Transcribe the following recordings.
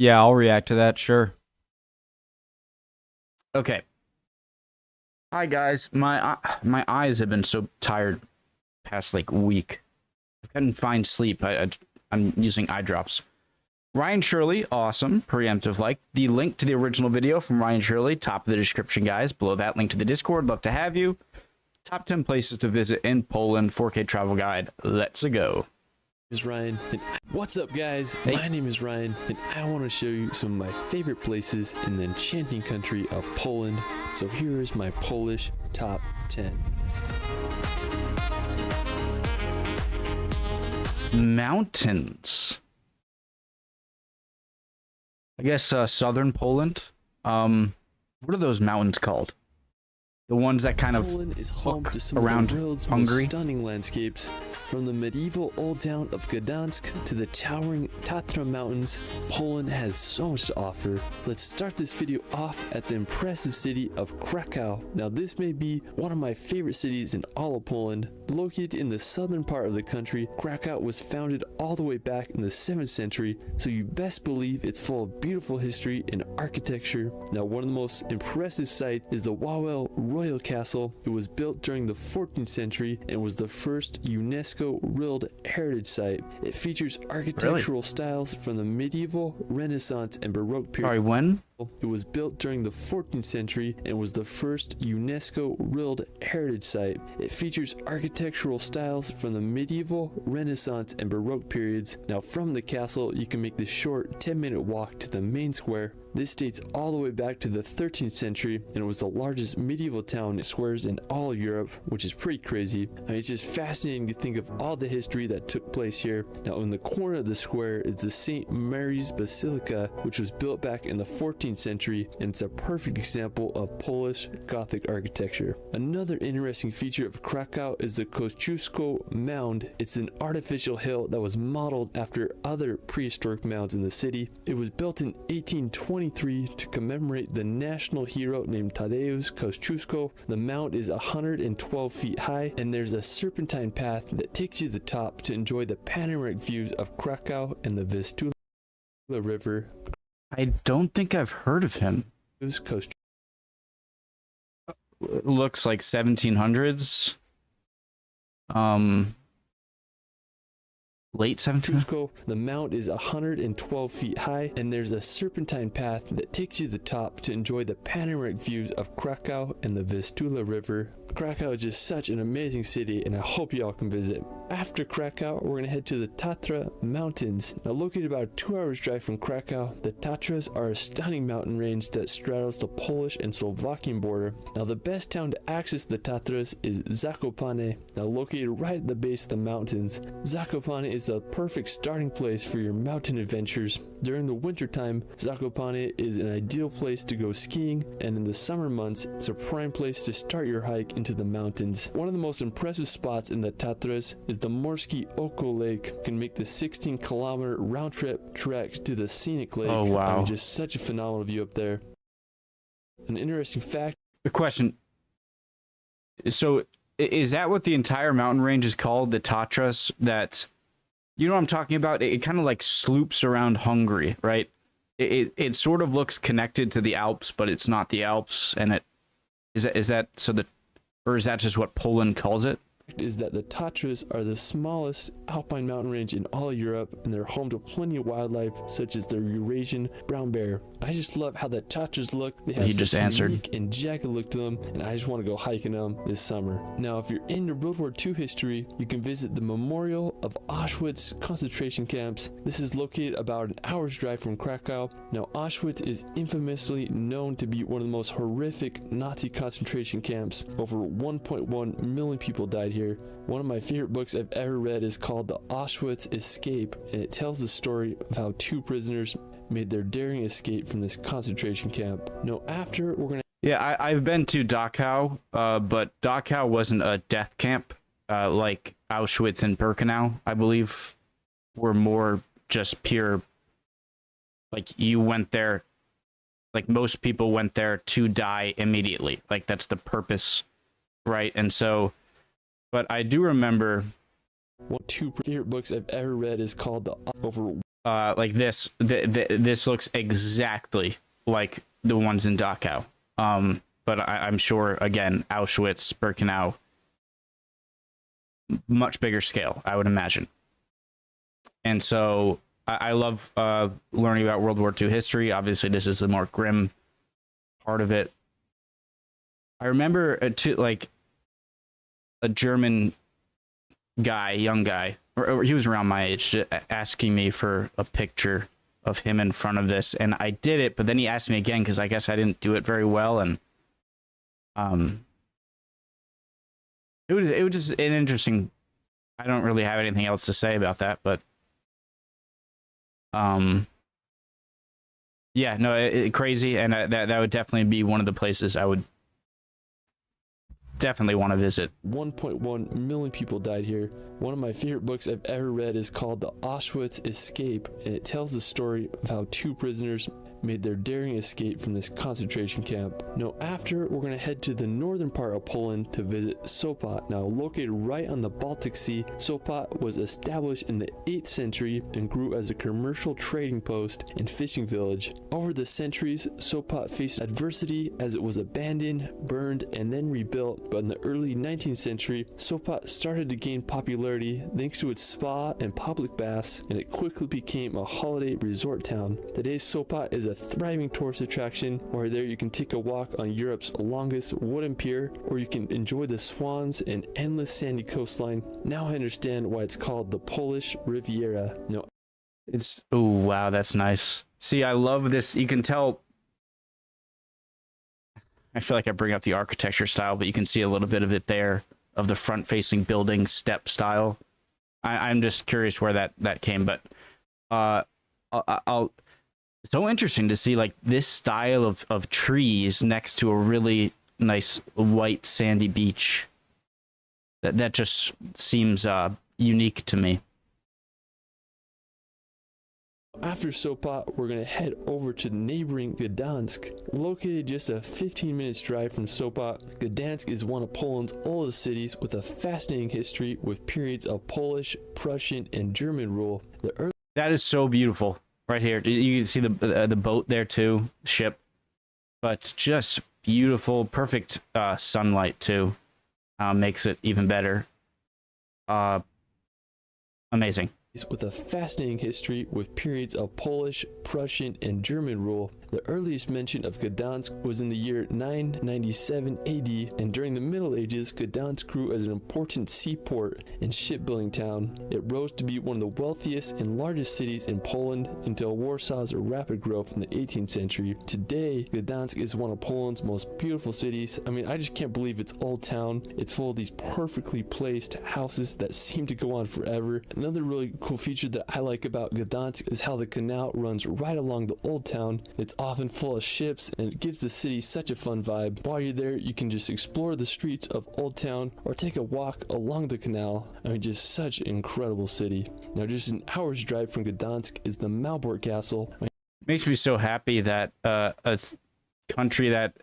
Yeah, I'll react to that, sure. Okay. Hi guys, my eyes have been so tired past like week. I couldn't find sleep. I'm using eye drops. Ryan Shirley, awesome, preemptive like. The link to the original video from Ryan Shirley, top of the description, guys. Below that, link to the Discord. Love to have you. Top 10 places to visit in Poland, 4K travel guide. Let's go. Is Ryan, and what's up guys? Hey. My name is Ryan and I want to show you some of my favorite places in the enchanting country of Poland. So here is my Polish top 10. Mountains. I guess southern Poland. What are those mountains called? The ones that kind of Poland is home to some around of the world's Hungary. most stunning landscapes. From the medieval old town of Gdansk to the towering Tatra Mountains, Poland has so much to offer. Let's start this video off at the impressive city of Krakow. Now this may be one of my favorite cities in all of Poland. Located in the southern part of the country, Krakow was founded all the way back in the 7th century, so you best believe it's full of beautiful history and architecture. Now one of the most impressive sites is the Wawel Royal Castle. It was built during the 14th century and was the first UNESCO World Heritage Site. It features architectural styles from the medieval, Renaissance, and Baroque period. Sorry, when? It was built during the 14th century and was the first UNESCO World Heritage Site. It features architectural styles from the medieval, Renaissance, and Baroque periods. Now from the castle, you can make the short 10-minute walk to the main square. This dates all the way back to the 13th century and was the largest medieval town squares in all of Europe, which is pretty crazy. I mean, it's just fascinating to think of all the history that took place here. Now in the corner of the square is the St. Mary's Basilica, which was built back in the 14th century, and it's a perfect example of Polish Gothic architecture. Another interesting feature of Krakow is the Kosciuszko Mound. It's an artificial hill that was modeled after other prehistoric mounds in the city. It was built in 1823 to commemorate the national hero named Tadeusz Kosciuszko. The mound is 112 feet high, and there's a serpentine path that takes you to the top to enjoy the panoramic views of Krakow and the Vistula River. I don't think I've heard of him. Looks like 1700s. Late 1700s. The mount is 112 feet high, and there's a serpentine path that takes you to the top to enjoy the panoramic views of Krakow and the Vistula River. Krakow is just such an amazing city, and I hope y'all can visit. After Krakow, we're going to head to the Tatra Mountains. Now located about a 2 hours drive from Krakow, the Tatras are a stunning mountain range that straddles the Polish and Slovakian border. Now the best town to access the Tatras is Zakopane. Now located right at the base of the mountains, Zakopane is a perfect starting place for your mountain adventures. During the wintertime, Zakopane is an ideal place to go skiing, and in the summer months, it's a prime place to start your hike into the mountains. One of the most impressive spots in the Tatras is the Morskie Oko Lake. You can make the 16-kilometer round-trip trek to the scenic lake. Oh, wow. I mean, just such a phenomenal view up there. An interesting fact. The question. So, is that what the entire mountain range is called? The Tatras? That, you know what I'm talking about? It kind of like sloops around Hungary, right? It sort of looks connected to the Alps, but it's not the Alps. And it is that so that, or is that just what Poland calls it? Is that the Tatras are the smallest alpine mountain range in all of Europe, and they're home to plenty of wildlife such as the Eurasian brown bear. I just love how the Tatras look. They have such a unique and jagged look to them, and I just want to go hiking them this summer. Now if you're into World War II history, you can visit the Memorial of Auschwitz concentration camps. This is located about an hour's drive from Krakow. Now Auschwitz is infamously known to be one of the most horrific Nazi concentration camps. Over 1.1 million people died here. One of my favorite books I've ever read is called The Auschwitz Escape, and it tells the story of how 2 prisoners made their daring escape from this concentration camp. Now after, we're gonna... Yeah, I've been to Dachau, but Dachau wasn't a death camp like Auschwitz and Birkenau, I believe, were more just pure, like you went there, like most people went there to die immediately. Like that's the purpose, right? And so, but I do remember... One of 2 favorite books I've ever read is called The Over like this. This looks exactly like the ones in Dachau. But I'm sure, again, Auschwitz, Birkenau, much bigger scale, I would imagine. And so I love learning about World War II history. Obviously, this is the more grim part of it. I remember like a German guy, young guy, or he was around my age, asking me for a picture of him in front of this, and I did it, but then he asked me again because I guess I didn't do it very well, and it was just an interesting. I don't really have anything else to say about that, but yeah, no, crazy, and that would definitely be one of the places I would definitely want to visit. 1.1 million people died here. One of my favorite books I've ever read is called The Auschwitz Escape, and it tells the story of how 2 prisoners made their daring escape from this concentration camp. Now after, we're going to head to the northern part of Poland to visit Sopot. Now located right on the Baltic Sea, Sopot was established in the 8th century and grew as a commercial trading post and fishing village. Over the centuries, Sopot faced adversity as it was abandoned, burned, and then rebuilt, but in the early 19th century, Sopot started to gain popularity thanks to its spa and public baths, and it quickly became a holiday resort town. Today, Sopot is a thriving tourist attraction, where there you can take a walk on Europe's longest wooden pier, or you can enjoy the swans and endless sandy coastline. Now I understand why it's called the Polish Riviera. No, It's, oh wow, that's nice. See, I love this. You can tell. I feel like I bring up the architecture style, but you can see a little bit of it there, of the front-facing building step style. I'm just curious where that came, but I'll it's so interesting to see like this style of trees next to a really nice white sandy beach. That just seems unique to me. after Sopot, we're going to head over to neighboring Gdansk. Located just a 15 minutes drive from Sopot, Gdansk is one of Poland's oldest cities with a fascinating history with periods of Polish, Prussian, and German rule. That is so beautiful right here. You can see the boat there too, ship, but just beautiful, perfect sunlight too. Makes it even better. Amazing. With a fascinating history with periods of Polish, Prussian, and German rule. The earliest mention of Gdansk was in the year 997 AD, and during the Middle Ages, Gdansk grew as an important seaport and shipbuilding town. It rose to be one of the wealthiest and largest cities in Poland until Warsaw's rapid growth in the 18th century. Today, Gdansk is one of Poland's most beautiful cities. I mean, I just can't believe it's Old Town. It's full of these perfectly placed houses that seem to go on forever. Another really cool feature that I like about Gdansk is how the canal runs right along the Old Town. It's often full of ships, and it gives the city such a fun vibe. While you're there, you can just explore the streets of Old Town or take a walk along the canal. I mean, just such an incredible city. Now, just an hour's drive from Gdansk is the Malbork Castle. Makes me so happy that a country that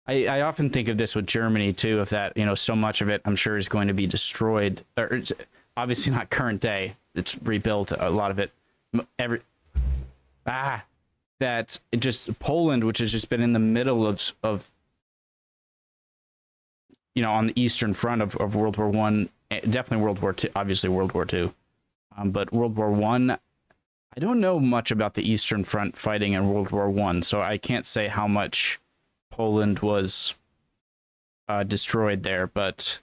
I often think of this with Germany too, of that, you know, so much of it I'm sure is going to be destroyed, or it's obviously not current day, it's rebuilt, a lot of it, that it just Poland, which has just been in the middle of you know, on the eastern front of World War One, definitely World War Two, obviously World War Two, but World War One, I don't know much about the Eastern Front fighting in World War One, so I can't say how much Poland was destroyed there, but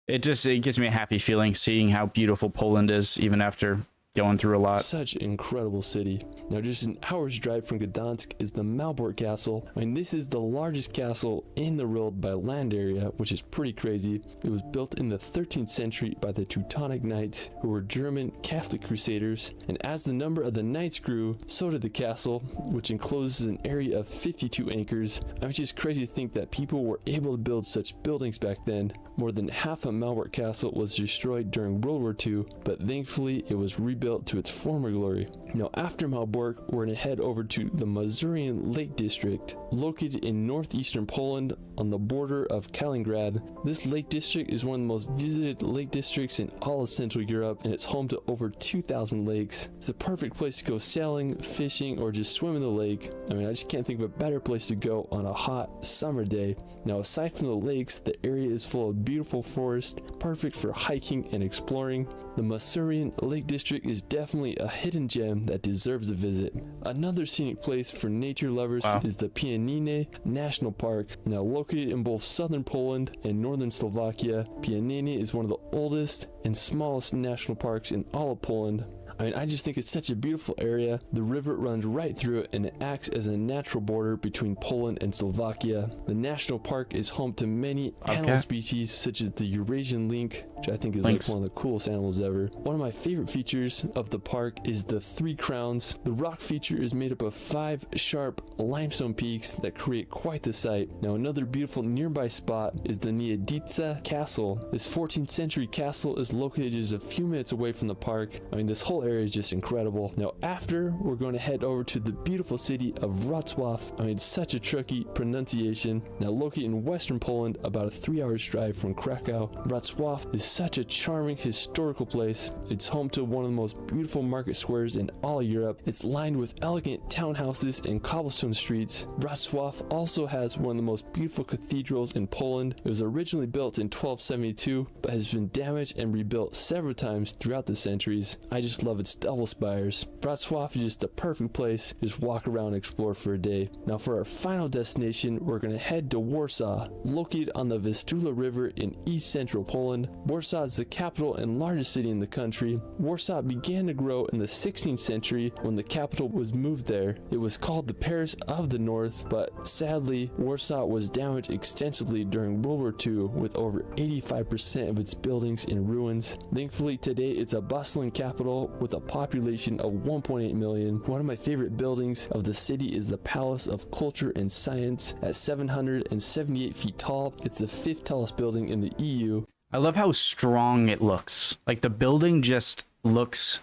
it gives me a happy feeling seeing how beautiful Poland is, even after going through a lot. Such an incredible city. Now, just an hour's drive from Gdansk is the Malbork Castle. I mean, this is the largest castle in the world by land area, which is pretty crazy. It was built in the 13th century by the Teutonic Knights, who were German Catholic crusaders. And as the number of the knights grew, so did the castle, which encloses an area of 52 acres. I mean, it's just crazy to think that people were able to build such buildings back then. More than half of Malbork Castle was destroyed during World War II, but thankfully it was rebuilt rebuilt to its former glory. Now after Malbork, we're going to head over to the Mazurian Lake District, located in northeastern Poland on the border of Kaliningrad. This lake district is one of the most visited lake districts in all of Central Europe, and it's home to over 2,000 lakes. It's a perfect place to go sailing, fishing, or just swim in the lake. I mean, I just can't think of a better place to go on a hot summer day. Now aside from the lakes, the area is full of beautiful forest, perfect for hiking and exploring. The Masurian Lake District is definitely a hidden gem that deserves a visit. Another scenic place for nature lovers is the Pianine National Park. Now located in both southern Poland and northern Slovakia, Pianine is one of the oldest and smallest national parks in all of Poland. I mean, I just think it's such a beautiful area. The river runs right through it, and it acts as a natural border between Poland and Slovakia. The national park is home to many animal species, such as the Eurasian lynx, which I think is like one of the coolest animals ever. One of my favorite features of the park is the Three Crowns. The rock feature is made up of 5 sharp limestone peaks that create quite the sight. Now, another beautiful nearby spot is the Niedica Castle. This 14th century castle is located just a few minutes away from the park. I mean, this whole area is just incredible. Now after, we're going to head over to the beautiful city of Wrocław. I mean, it's such a tricky pronunciation. Now located in western Poland, about a 3-hour drive from Krakow, Wrocław is such a charming historical place. It's home to one of the most beautiful market squares in all of Europe. It's lined with elegant townhouses and cobblestone streets. Wrocław also has one of the most beautiful cathedrals in Poland. It was originally built in 1272, but has been damaged and rebuilt several times throughout the centuries. I just love its double spires. Wrocław is just the perfect place to just walk around and explore for a day. Now for our final destination, we're going to head to Warsaw, located on the Vistula River in east central Poland. Warsaw is the capital and largest city in the country. Warsaw began to grow in the 16th century when the capital was moved there. It was called the Paris of the North, but sadly, Warsaw was damaged extensively during World War II, with over 85% of its buildings in ruins. Thankfully, today it's a bustling capital with a population of 1.8 million. One of my favorite buildings of the city is the Palace of Culture and Science at 778 feet tall. It's the 5th tallest building in the EU. I love how strong it looks. Like the building just looks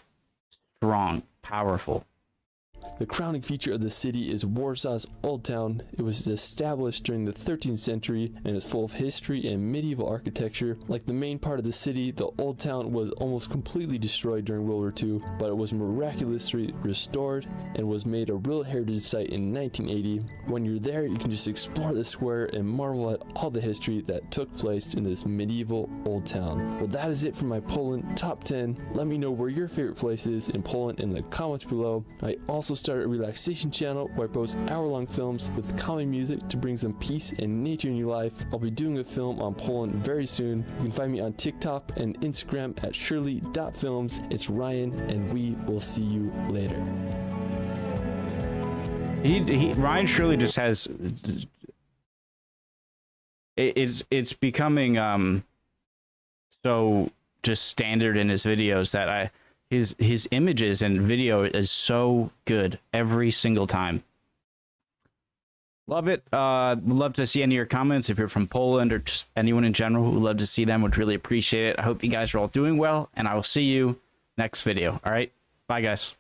strong, powerful. The crowning feature of the city is Warsaw's Old Town. It was established during the 13th century and is full of history and medieval architecture. Like the main part of the city, the Old Town was almost completely destroyed during World War II, but it was miraculously restored and was made a World Heritage Site in 1980. When you're there, you can just explore the square and marvel at all the history that took place in this medieval Old Town. Well, that is it for my Poland Top 10. Let me know where your favorite place is in Poland in the comments below. I also started a relaxation channel where I post hour-long films with calming music to bring some peace and nature in your life. I'll be doing a film on Poland very soon. You can find me on TikTok and Instagram at shirley.films. It's Ryan, and we will see you later. Ryan Shirley just has it's becoming so just standard in his videos that his images and video is so good every single time. Love it. Would love to see any of your comments if you're from Poland or just anyone in general who would love to see them. Would really appreciate it. I hope you guys are all doing well, and I will see you next video. All right, bye guys.